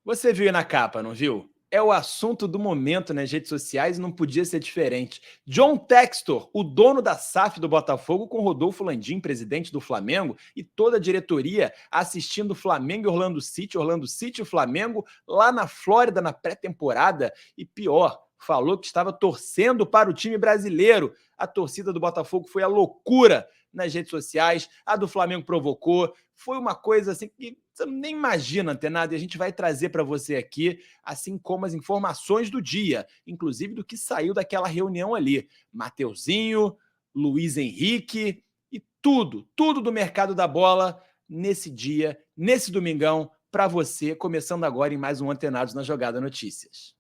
Você viu aí na capa, não viu? É o assunto do momento nas redes sociais e não podia ser diferente. John Textor, o dono da SAF do Botafogo, com Rodolfo Landim, presidente do Flamengo, e toda a diretoria assistindo Flamengo e Orlando City e Flamengo lá na Flórida na pré-temporada. E pior, falou que estava torcendo para o time brasileiro. A torcida do Botafogo foi a loucura nas redes sociais, a do Flamengo provocou. Foi uma coisa assim que você nem imagina, Antenado, e a gente vai trazer para você aqui, assim como as informações do dia, inclusive do que saiu daquela reunião ali. Mateuzinho, Luiz Henrique e tudo do mercado da bola nesse dia, nesse domingão, para você, começando agora em mais um Antenados na Jogada Notícias.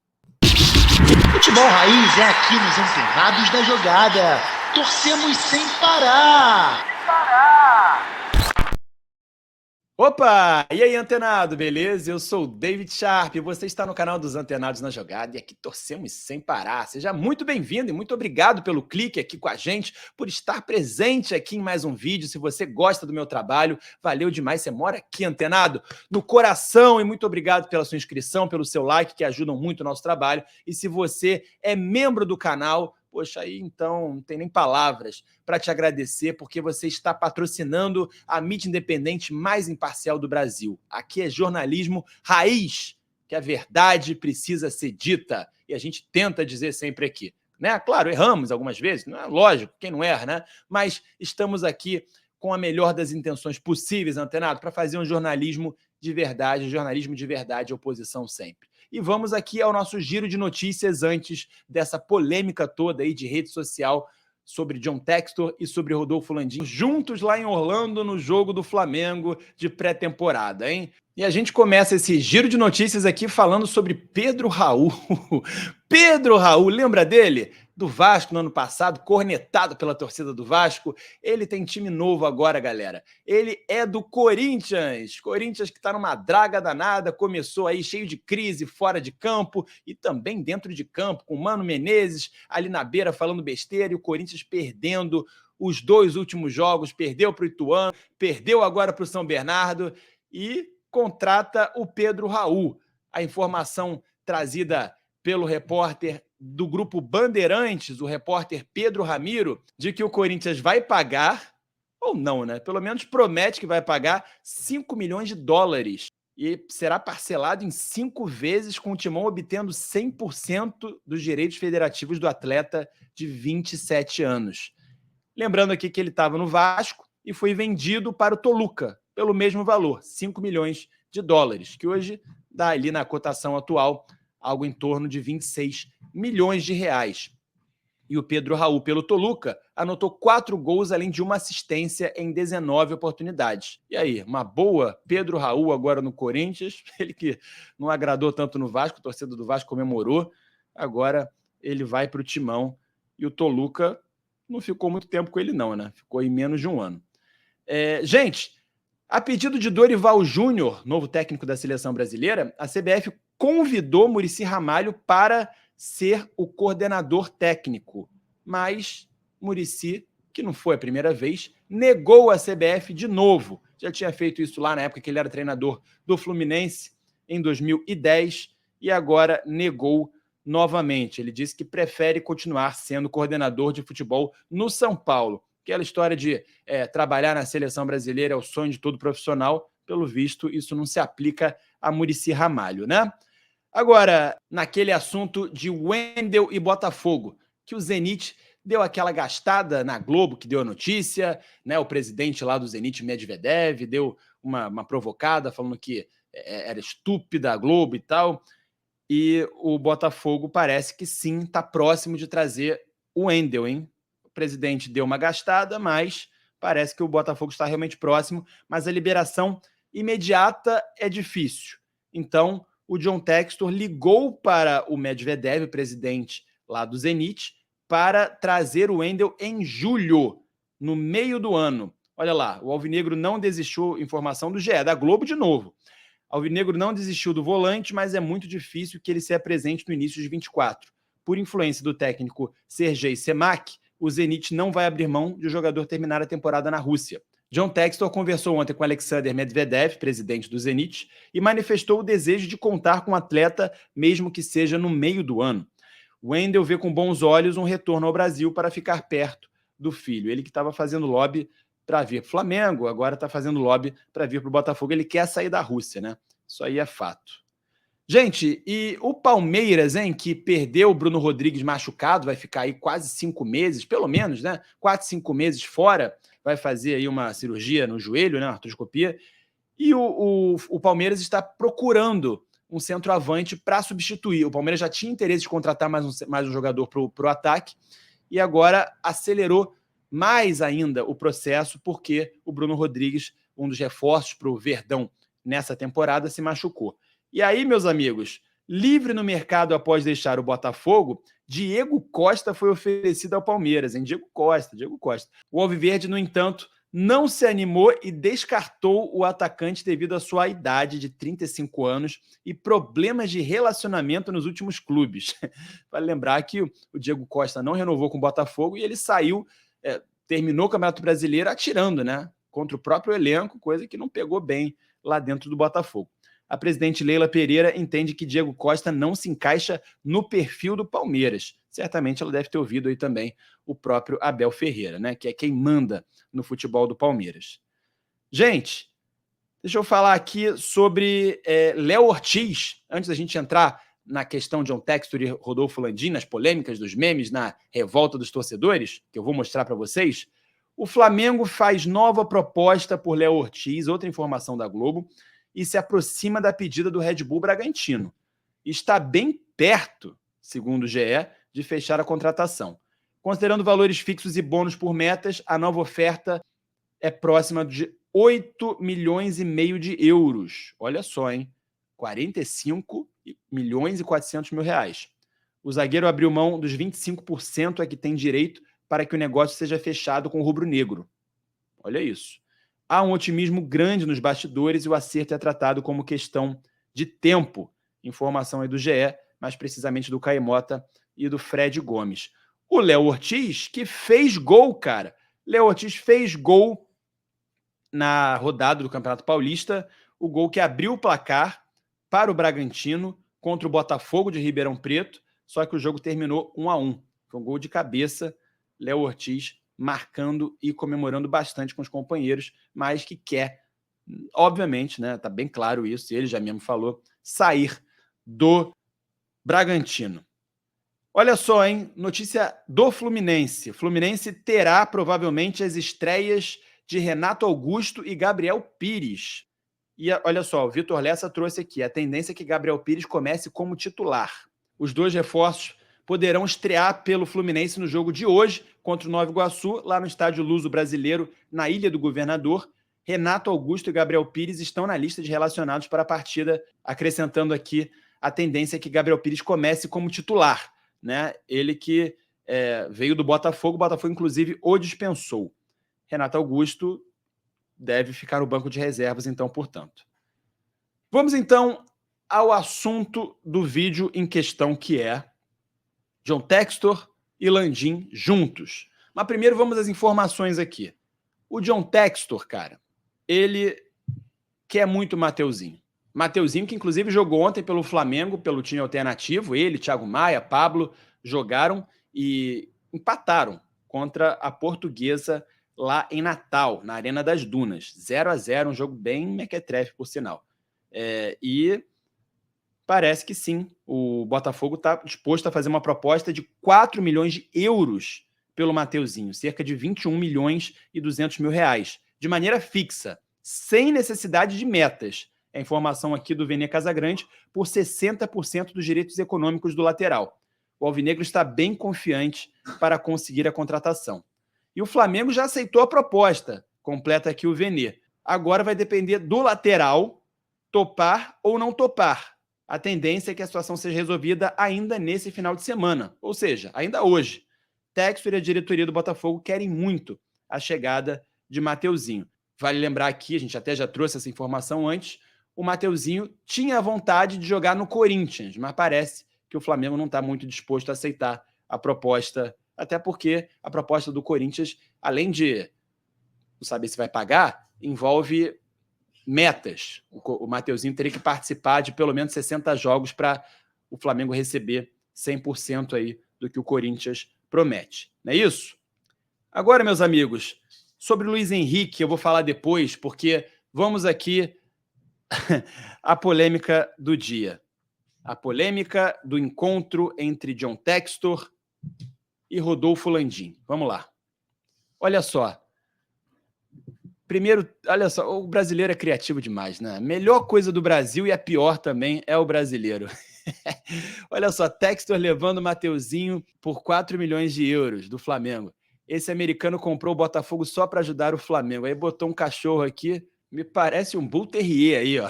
Futebol Raiz é aqui nos Antenados da Jogada. Torcemos sem parar. Opa! E aí, Antenado, beleza? Eu sou o David Sharp, você está no canal dos Antenados na Jogada e aqui torcemos sem parar. Seja muito bem-vindo e muito obrigado pelo clique aqui com a gente, por estar presente aqui em mais um vídeo. Se você gosta do meu trabalho, valeu demais, você mora aqui, Antenado, no coração, e muito obrigado pela sua inscrição, pelo seu like, que ajudam muito o nosso trabalho. E se você é membro do canal, poxa, aí então não tem nem palavras para te agradecer, porque você está patrocinando a mídia independente mais imparcial do Brasil. Aqui é jornalismo raiz, que a verdade precisa ser dita, e a gente tenta dizer sempre aqui. Né? Claro, erramos algumas vezes, não é lógico, quem não erra, né? Mas estamos aqui com a melhor das intenções possíveis, Antenado, para fazer um jornalismo de verdade, oposição sempre. E vamos aqui ao nosso giro de notícias antes dessa polêmica toda aí de rede social sobre John Textor e sobre Rodolfo Landim, juntos lá em Orlando no jogo do Flamengo de pré-temporada, hein? E a gente começa esse giro de notícias aqui falando sobre Pedro Raul. Pedro Raul, lembra dele? Do Vasco no ano passado, cornetado pela torcida do Vasco. Ele tem time novo agora, galera. Ele é do Corinthians. Corinthians que está numa draga danada, começou aí cheio de crise fora de campo e também dentro de campo, com o Mano Menezes ali na beira falando besteira e o Corinthians perdendo os 2 últimos jogos, perdeu para o Ituano, perdeu agora para o São Bernardo e contrata o Pedro Raul. A informação trazida pelo repórter do grupo Bandeirantes, o repórter Pedro Ramiro, de que o Corinthians vai pagar, ou não, né? Pelo menos promete que vai pagar 5 milhões de dólares. E será parcelado em 5 vezes, com o Timão obtendo 100% dos direitos federativos do atleta de 27 anos. Lembrando aqui que ele estava no Vasco e foi vendido para o Toluca pelo mesmo valor, 5 milhões de dólares, que hoje dá ali na cotação atual algo em torno de 26 milhões de reais. E o Pedro Raul, pelo Toluca, anotou 4 gols, além de uma assistência em 19 oportunidades. E aí, uma boa Pedro Raul agora no Corinthians, ele que não agradou tanto no Vasco, a torcida do Vasco comemorou, agora ele vai para o Timão. E o Toluca não ficou muito tempo com ele não, né? Ficou em menos de um ano. Gente, a pedido de Dorival Júnior, novo técnico da seleção brasileira, a CBF convidou Muricy Ramalho para ser o coordenador técnico. Mas Muricy, que não foi a primeira vez, negou a CBF de novo. Já tinha feito isso lá na época que ele era treinador do Fluminense, em 2010, e agora negou novamente. Ele disse que prefere continuar sendo coordenador de futebol no São Paulo. Aquela história de trabalhar na seleção brasileira é o sonho de todo profissional. Pelo visto, isso não se aplica a Muricy Ramalho, né? Agora, naquele assunto de Wendel e Botafogo, que o Zenit deu aquela gastada na Globo, que deu a notícia, né? O presidente lá do Zenit, Medvedev, deu uma provocada, falando que era estúpida a Globo e tal. E o Botafogo parece que sim, está próximo de trazer o Wendel, hein? O presidente deu uma gastada, mas parece que o Botafogo está realmente próximo, mas a liberação imediata é difícil. Então, o John Textor ligou para o Medvedev, presidente lá do Zenit, para trazer o Wendel em julho, no meio do ano. Olha lá, o Alvinegro não desistiu, informação do GE, da Globo de novo. Alvinegro não desistiu do volante, mas é muito difícil que ele se apresente no início de 24. Por influência do técnico Sergei Semak, o Zenit não vai abrir mão de o jogador terminar a temporada na Rússia. John Textor conversou ontem com Alexander Medvedev, presidente do Zenit, e manifestou o desejo de contar com o atleta, mesmo que seja no meio do ano. Wendel vê com bons olhos um retorno ao Brasil para ficar perto do filho. Ele que estava fazendo lobby para vir para o Flamengo, agora está fazendo lobby para vir para o Botafogo. Ele quer sair da Rússia, né? Isso aí é fato. Gente, e o Palmeiras, hein, que perdeu o Bruno Rodrigues machucado, vai ficar aí quase 5 meses, pelo menos, né? 4, 5 meses fora, vai fazer aí uma cirurgia no joelho, né? Uma artroscopia. E o Palmeiras está procurando um centroavante para substituir. O Palmeiras já tinha interesse de contratar mais um jogador para o ataque e agora acelerou mais ainda o processo porque o Bruno Rodrigues, um dos reforços para o Verdão nessa temporada, se machucou. E aí, meus amigos, livre no mercado após deixar o Botafogo, Diego Costa foi oferecido ao Palmeiras, hein? Diego Costa. O Alviverde, no entanto, não se animou e descartou o atacante devido à sua idade de 35 anos e problemas de relacionamento nos últimos clubes. Vale lembrar que o Diego Costa não renovou com o Botafogo e ele saiu, terminou o Campeonato Brasileiro atirando, né? Contra o próprio elenco, coisa que não pegou bem lá dentro do Botafogo. A presidente Leila Pereira entende que Diego Costa não se encaixa no perfil do Palmeiras. Certamente ela deve ter ouvido aí também o próprio Abel Ferreira, né? Que é quem manda no futebol do Palmeiras. Gente, deixa eu falar aqui sobre Léo Ortiz, antes da gente entrar na questão de John Textor e Rodolfo Landim, nas polêmicas dos memes, na revolta dos torcedores, que eu vou mostrar para vocês. O Flamengo faz nova proposta por Léo Ortiz, outra informação da Globo, e se aproxima da pedida do Red Bull Bragantino. Está bem perto, segundo o GE, de fechar a contratação. Considerando valores fixos e bônus por metas, a nova oferta é próxima de 8 milhões e meio de euros. Olha só, hein? 45 milhões e 400 mil reais. O zagueiro abriu mão dos 25% a que tem direito para que o negócio seja fechado com o rubro-negro. Olha isso. Há um otimismo grande nos bastidores e o acerto é tratado como questão de tempo. Informação aí do GE, mais precisamente do Caimota e do Fred Gomes. O Léo Ortiz, que fez gol, cara. Léo Ortiz fez gol na rodada do Campeonato Paulista, o gol que abriu o placar para o Bragantino contra o Botafogo de Ribeirão Preto, só que o jogo terminou 1-1. Foi um gol de cabeça, Léo Ortiz marcando e comemorando bastante com os companheiros, mas que quer, obviamente, né, tá bem claro isso, ele já mesmo falou, sair do Bragantino. Olha só, hein, notícia do Fluminense. Fluminense terá provavelmente as estreias de Renato Augusto e Gabriel Pires. E olha só, o Vitor Lessa trouxe aqui, a tendência é que Gabriel Pires comece como titular. Os dois reforços poderão estrear pelo Fluminense no jogo de hoje contra o Nova Iguaçu, lá no Estádio Luso Brasileiro, na Ilha do Governador. Renato Augusto e Gabriel Pires estão na lista de relacionados para a partida, acrescentando aqui a tendência é que Gabriel Pires comece como titular, né? Ele que veio do Botafogo, o Botafogo inclusive o dispensou. Renato Augusto deve ficar no banco de reservas, então, portanto. Vamos, então, ao assunto do vídeo em questão, que é John Textor e Landim juntos. Mas primeiro vamos às informações aqui. O John Textor, cara, ele quer muito Mateuzinho. Mateuzinho, que inclusive jogou ontem pelo Flamengo, pelo time alternativo, ele, Thiago Maia, Pablo, jogaram e empataram contra a Portuguesa lá em Natal, na Arena das Dunas. 0-0, um jogo bem mequetrefe, por sinal. E parece que sim, o Botafogo está disposto a fazer uma proposta de 4 milhões de euros pelo Mateuzinho, cerca de 21 milhões e 200 mil reais, de maneira fixa, sem necessidade de metas. É a informação aqui do Vene Casagrande, por 60% dos direitos econômicos do lateral. O alvinegro está bem confiante para conseguir a contratação. E o Flamengo já aceitou a proposta, completa aqui o Vene. Agora vai depender do lateral topar ou não topar. A tendência é que a situação seja resolvida ainda nesse final de semana, ou seja, ainda hoje. Textor e a diretoria do Botafogo querem muito a chegada de Mateuzinho. Vale lembrar aqui, a gente até já trouxe essa informação antes, o Mateuzinho tinha a vontade de jogar no Corinthians, mas parece que o Flamengo não está muito disposto a aceitar a proposta, até porque a proposta do Corinthians, além de saber se vai pagar, envolve metas. O Mateuzinho teria que participar de pelo menos 60 jogos para o Flamengo receber 100% aí do que o Corinthians promete. Não é isso? Agora, meus amigos, sobre o Luiz Henrique, eu vou falar depois, porque vamos aqui à polêmica do dia. A polêmica do encontro entre John Textor e Rodolfo Landim. Vamos lá. Olha só. Primeiro, olha só, o brasileiro é criativo demais, né? A melhor coisa do Brasil e a pior também é o brasileiro. Olha só, Textor levando o Mateuzinho por 4 milhões de euros do Flamengo. Esse americano comprou o Botafogo só para ajudar o Flamengo. Aí botou um cachorro aqui, me parece um Bull Terrier aí, ó.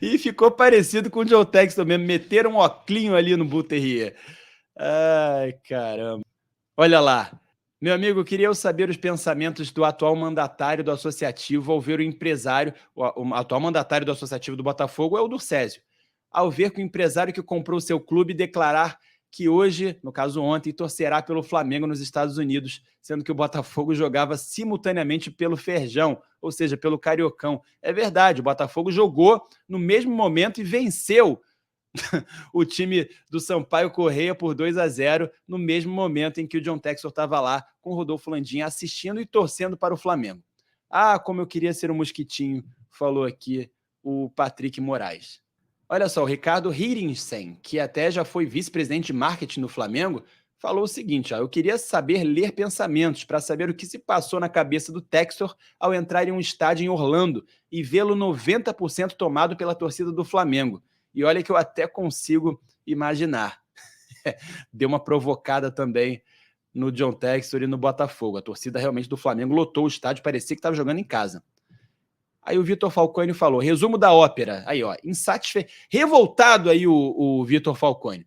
E ficou parecido com o John Textor mesmo. Meteram um oclinho ali no Bull Terrier. Ai, caramba. Olha lá. Meu amigo, queria eu saber os pensamentos do atual mandatário do Associativo ao ver o empresário... O atual mandatário do Associativo do Botafogo é o Durcésio. Ao ver que o empresário que comprou o seu clube declarar que hoje, no caso ontem, torcerá pelo Flamengo nos Estados Unidos, sendo que o Botafogo jogava simultaneamente pelo Ferjão, ou seja, pelo Cariocão. É verdade, o Botafogo jogou no mesmo momento e venceu o time do Sampaio Corrêa por 2-0 no mesmo momento em que o John Textor estava lá com o Rodolfo Landim assistindo e torcendo para o Flamengo. Ah, como eu queria ser um mosquitinho, falou aqui o Patrick Moraes. Olha só, o Ricardo Hirinsen, que até já foi vice-presidente de marketing no Flamengo, falou o seguinte, ó, eu queria saber ler pensamentos para saber o que se passou na cabeça do Textor ao entrar em um estádio em Orlando e vê-lo 90% tomado pela torcida do Flamengo. E olha que eu até consigo imaginar. Deu uma provocada também no John Textor e no Botafogo. A torcida realmente do Flamengo lotou o estádio, parecia que estava jogando em casa. Aí o Vitor Falcone falou, resumo da ópera. Aí, ó, insatisfeito, revoltado aí o Vitor Falcone.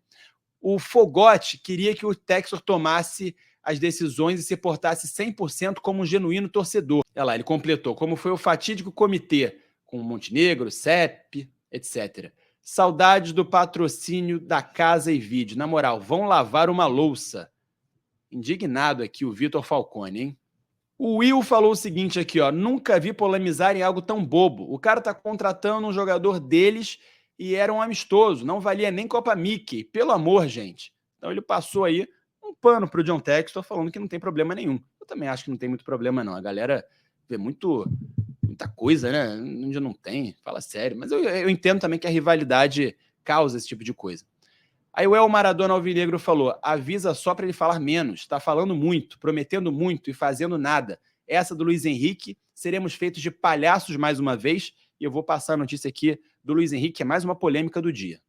O Fogotti queria que o Textor tomasse as decisões e se portasse 100% como um genuíno torcedor. Olha lá, ele completou, como foi o fatídico comitê, com Montenegro, CEP, etc. Saudades do patrocínio da Casa e Vídeo. Na moral, vão lavar uma louça. Indignado aqui o Vitor Falcone, hein? O Will falou o seguinte aqui, ó, nunca vi polemizar em algo tão bobo. O cara tá contratando um jogador deles e era um amistoso, não valia nem Copa Mickey, pelo amor, gente. Então ele passou aí um pano pro John Textor falando que não tem problema nenhum. Eu também acho que não tem muito problema não, a galera vê muita coisa, né, onde não tem, fala sério. Mas eu entendo também que a rivalidade causa esse tipo de coisa. Aí o El Maradona Alvinegro falou, avisa só para ele falar menos, tá falando muito, prometendo muito e fazendo nada. Essa do Luiz Henrique, seremos feitos de palhaços mais uma vez, e eu vou passar a notícia aqui do Luiz Henrique, que é mais uma polêmica do dia.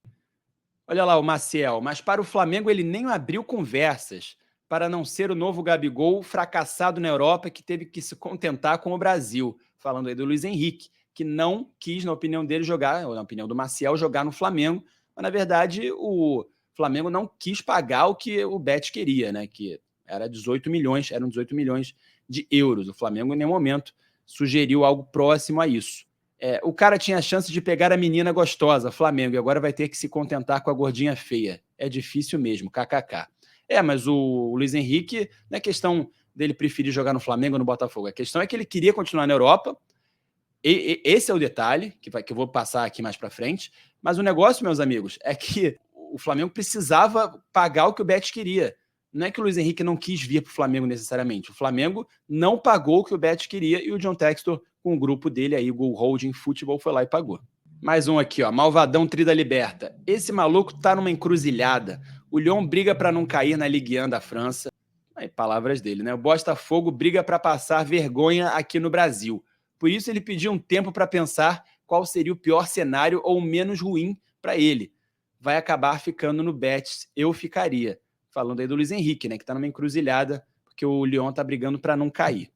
Olha lá o Maciel, mas para o Flamengo ele nem abriu conversas para não ser o novo Gabigol fracassado na Europa que teve que se contentar com o Brasil. Falando aí do Luiz Henrique, que não quis, na opinião dele, jogar, ou na opinião do Maciel, jogar no Flamengo, mas na verdade o Flamengo não quis pagar o que o Bet queria, né? Que era 18 milhões, eram 18 milhões de euros. O Flamengo em nenhum momento sugeriu algo próximo a isso. O cara tinha a chance de pegar a menina gostosa, Flamengo, e agora vai ter que se contentar com a gordinha feia. É difícil mesmo, kkk. Mas o Luiz Henrique, não é questão dele preferir jogar no Flamengo ou no Botafogo, a questão é que ele queria continuar na Europa, esse é o detalhe, que eu vou passar aqui mais para frente, mas o negócio, meus amigos, é que o Flamengo precisava pagar o que o Bet queria. Não é que o Luiz Henrique não quis vir para o Flamengo necessariamente. O Flamengo não pagou o que o Bet queria e o John Textor, com o grupo dele aí, o Go Holding Futebol, foi lá e pagou. Mais um aqui, ó, Malvadão Trida Liberta. Esse maluco tá numa encruzilhada. O Lyon briga para não cair na Ligue 1 da França. Aí, palavras dele, né? O Botafogo briga para passar vergonha aqui no Brasil. Por isso ele pediu um tempo para pensar qual seria o pior cenário ou o menos ruim para ele. Vai acabar ficando no Betis, eu ficaria. Falando aí do Luiz Henrique, né, que está numa encruzilhada, porque o Lyon está brigando para não cair.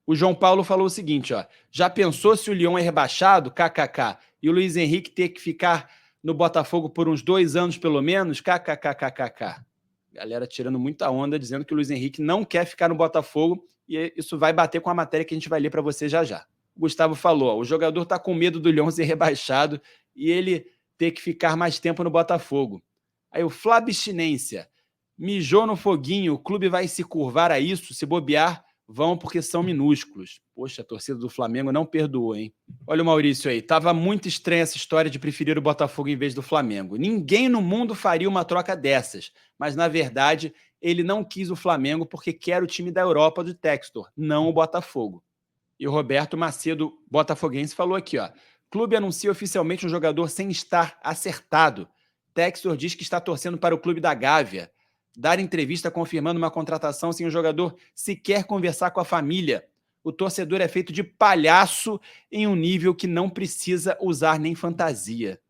O João Paulo falou o seguinte, ó, já pensou se o Lyon é rebaixado, kkk, e o Luiz Henrique ter que ficar no Botafogo por uns 2 anos pelo menos, kkkkk. Galera tirando muita onda, dizendo que o Luiz Henrique não quer ficar no Botafogo, e isso vai bater com a matéria que a gente vai ler para você já já. O Gustavo falou, ó, o jogador está com medo do Lyon ser rebaixado e ele ter que ficar mais tempo no Botafogo. Aí o Flabistinência, mijou no foguinho, o clube vai se curvar a isso, se bobear, vão porque são minúsculos. Poxa, a torcida do Flamengo não perdoou, hein? Olha o Maurício aí. Tava muito estranha essa história de preferir o Botafogo em vez do Flamengo. Ninguém no mundo faria uma troca dessas. Mas, na verdade, ele não quis o Flamengo porque quer o time da Europa do Textor, não o Botafogo. E o Roberto Macedo, botafoguense, falou aqui, ó. Clube anuncia oficialmente um jogador sem estar acertado. Textor diz que está torcendo para o clube da Gávea. Dar entrevista confirmando uma contratação sem o jogador sequer conversar com a família. O torcedor é feito de palhaço em um nível que não precisa usar nem fantasia.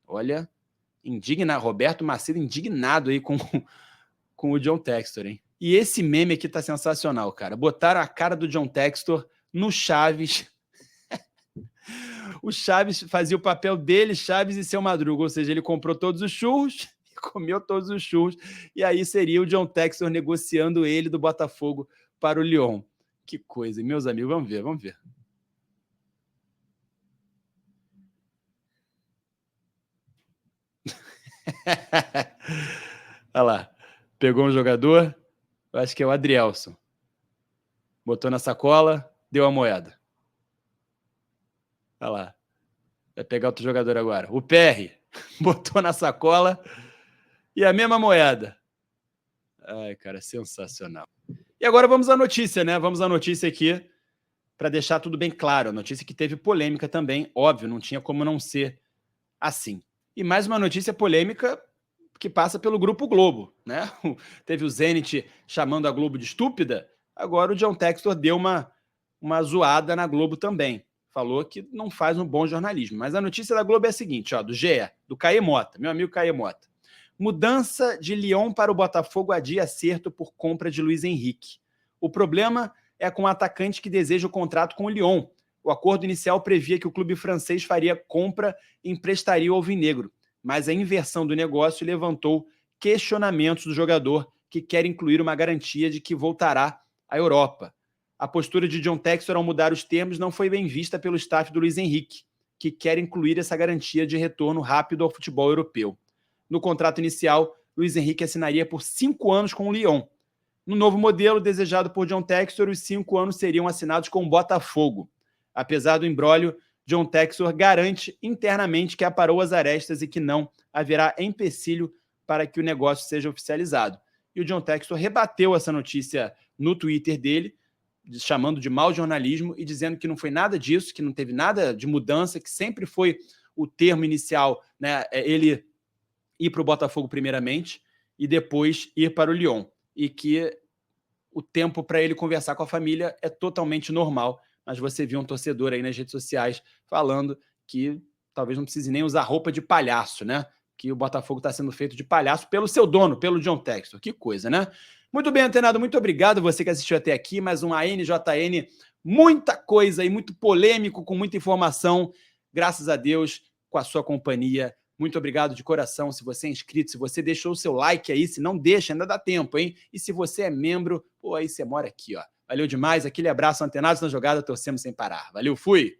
Olha, Roberto Macedo indignado aí com o John Textor, hein? E esse meme aqui tá sensacional, cara. Botaram a cara do John Textor no Chaves. O Chaves fazia o papel dele, Chaves e Seu Madruga, ou seja, ele comprou todos os churros, comeu todos os churros, e aí seria o John Textor negociando ele do Botafogo para o Lyon. Que coisa, meus amigos, vamos ver, vamos ver. Olha lá, pegou um jogador, eu acho que é o Adrielson, botou na sacola, deu a moeda. Olha lá, vai pegar outro jogador agora, o PR, botou na sacola e a mesma moeda. Ai, cara, sensacional. E agora vamos à notícia, né? Vamos à notícia aqui para deixar tudo bem claro. A notícia que teve polêmica também, óbvio, não tinha como não ser assim. E mais uma notícia polêmica que passa pelo Grupo Globo, né? Teve o Zenit chamando a Globo de estúpida, agora o John Textor deu uma zoada na Globo também. Falou que não faz um bom jornalismo. Mas a notícia da Globo é a seguinte, ó, do GE, do Caê Mota, meu amigo Caê Mota. Mudança de Lyon para o Botafogo adia acerto por compra de Luiz Henrique. O problema é com o atacante que deseja o contrato com o Lyon. O acordo inicial previa que o clube francês faria compra e emprestaria o alvinegro, mas a inversão do negócio levantou questionamentos do jogador que quer incluir uma garantia de que voltará à Europa. A postura de John Textor ao mudar os termos não foi bem vista pelo staff do Luiz Henrique, que quer incluir essa garantia de retorno rápido ao futebol europeu. No contrato inicial, Luiz Henrique assinaria por 5 anos com o Lyon. No novo modelo desejado por John Textor, os 5 anos seriam assinados com o Botafogo. Apesar do imbróglio, John Textor garante internamente que aparou as arestas e que não haverá empecilho para que o negócio seja oficializado. E o John Textor rebateu essa notícia no Twitter dele, chamando de mau jornalismo e dizendo que não foi nada disso, que não teve nada de mudança, que sempre foi o termo inicial, né, ele ir para o Botafogo primeiramente e depois ir para o Lyon. E que o tempo para ele conversar com a família é totalmente normal. Mas você viu um torcedor aí nas redes sociais falando que talvez não precise nem usar roupa de palhaço, né? Que o Botafogo está sendo feito de palhaço pelo seu dono, pelo John Textor. Que coisa, né? Muito bem, Antenado, muito obrigado você que assistiu até aqui. Mais um ANJN, muita coisa aí, muito polêmico, com muita informação. Graças a Deus, com a sua companhia. Muito obrigado de coração. Se você é inscrito, se você deixou o seu like aí, se não deixa, ainda dá tempo, hein? E se você é membro, pô, aí você mora aqui, ó. Valeu demais, aquele abraço, Antenados na Jogada, torcemos sem parar. Valeu, fui!